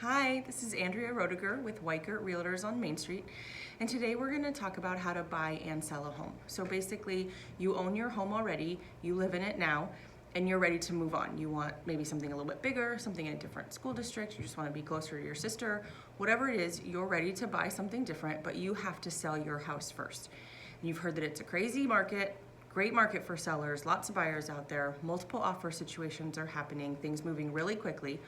Hi, this is Andrea Roediger with Weichert Realtors on Main Street, and today we're going to talk about how to buy and sell a home. So basically, you own your home already, you live in it now, and you're ready to move on. You want maybe something a little bit bigger, something in a different school district, you just want to be closer to your sister, whatever it is, you're ready to buy something different, but you have to sell your house first. And you've heard that it's a crazy market, great market for sellers, lots of buyers out there, multiple offer situations are happening, things moving really quickly.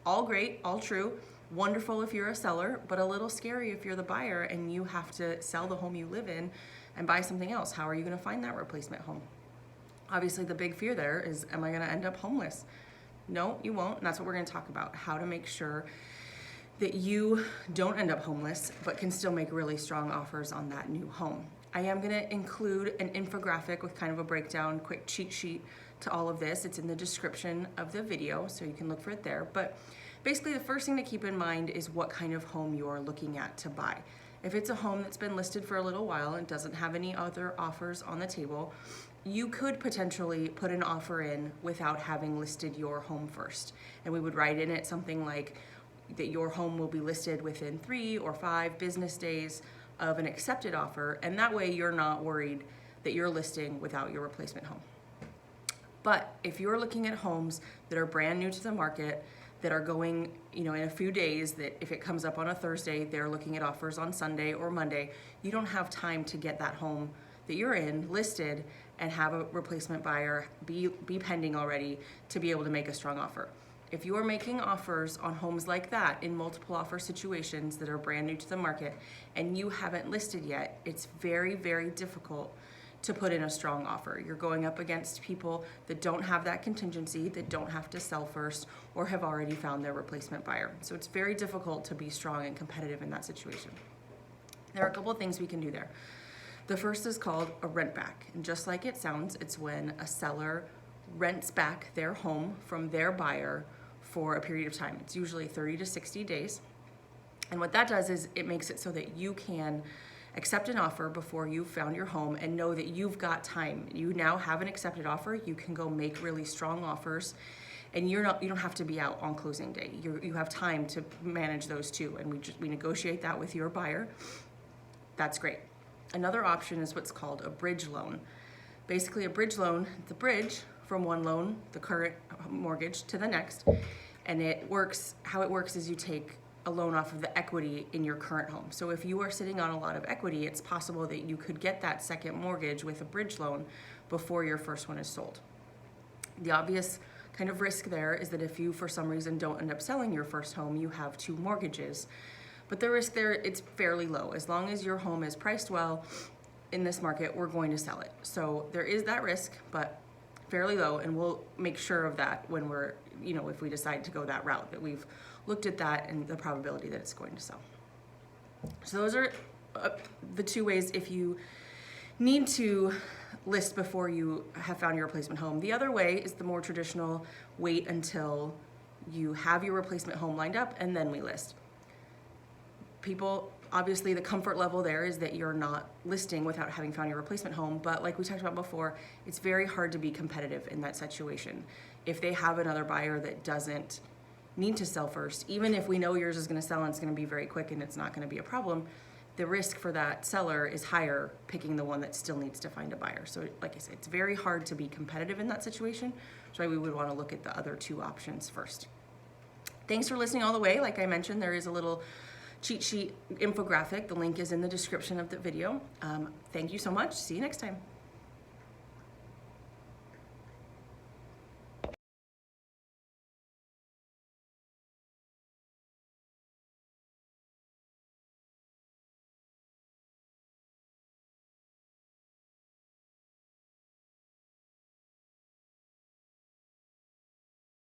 All great, all true, wonderful if you're a seller, but a little scary if you're the buyer and you have to sell the home you live in and buy something else. How are you going to find that replacement home? Obviously, the big fear there is, am I going to end up homeless? No, you won't, and that's what we're going to talk about, how to make sure that you don't end up homeless, but can still make really strong offers on that new home. I am going to include an infographic with kind of a breakdown, quick cheat sheet to all of this. It's in the description of the video, so you can look for it there. But basically, the first thing to keep in mind is what kind of home you're looking at to buy. If it's a home that's been listed for a little while and doesn't have any other offers on the table, you could potentially put an offer in without having listed your home first. And we would write in it something like that your home will be listed within 3 or 5 business days of an accepted offer, and that way you're not worried that you're listing without your replacement home. But if you're looking at homes that are brand new to the market, that are going, in a few days, that if it comes up on a Thursday, they're looking at offers on Sunday or Monday, you don't have time to get that home that you're in listed and have a replacement buyer be pending already to be able to make a strong offer. If you are making offers on homes like that in multiple offer situations that are brand new to the market and you haven't listed yet, it's very, very difficult to put in a strong offer. You're going up against people that don't have that contingency, that don't have to sell first, or have already found their replacement buyer. So it's very difficult to be strong and competitive in that situation. There are a couple of things we can do there. The first is called a rent back. And just like it sounds, it's when a seller rents back their home from their buyer for a period of time. It's usually 30 to 60 days. And what that does is it makes it so that you can accept an offer before you've found your home and know that you've got time. You now have an accepted offer. You can go make really strong offers, and you don't have to be out on closing day. You have time to manage those two, and we negotiate that with your buyer. That's great. Another option is what's called a bridge loan. Basically, a bridge loan, the bridge from one loan, the current mortgage, to the next, and how it works is you take a loan off of the equity in your current home. So if you are sitting on a lot of equity, it's possible that you could get that second mortgage with a bridge loan before your first one is sold. The obvious kind of risk there is that if you, for some reason, don't end up selling your first home, you have 2 mortgages. But the risk there, it's fairly low. As long as your home is priced well in this market, we're going to sell it. So there is that risk, but fairly low, and we'll make sure of that when we're, if we decide to go that route, that we've looked at that and the probability that it's going to sell. So those are the 2 ways if you need to list before you have found your replacement home. The other way is the more traditional, wait until you have your replacement home lined up and then we list. People, obviously the comfort level there is that you're not listing without having found your replacement home, but like we talked about before, it's very hard to be competitive in that situation. If they have another buyer that doesn't need to sell first, even if we know yours is going to sell and it's going to be very quick and it's not going to be a problem, the risk for that seller is higher picking the one that still needs to find a buyer. So like I said, it's very hard to be competitive in that situation. That's why we would want to look at the other 2 options first. Thanks for listening all the way. Like I mentioned, there is a little cheat sheet infographic. The link is in the description of the video. Thank you so much. See you next time.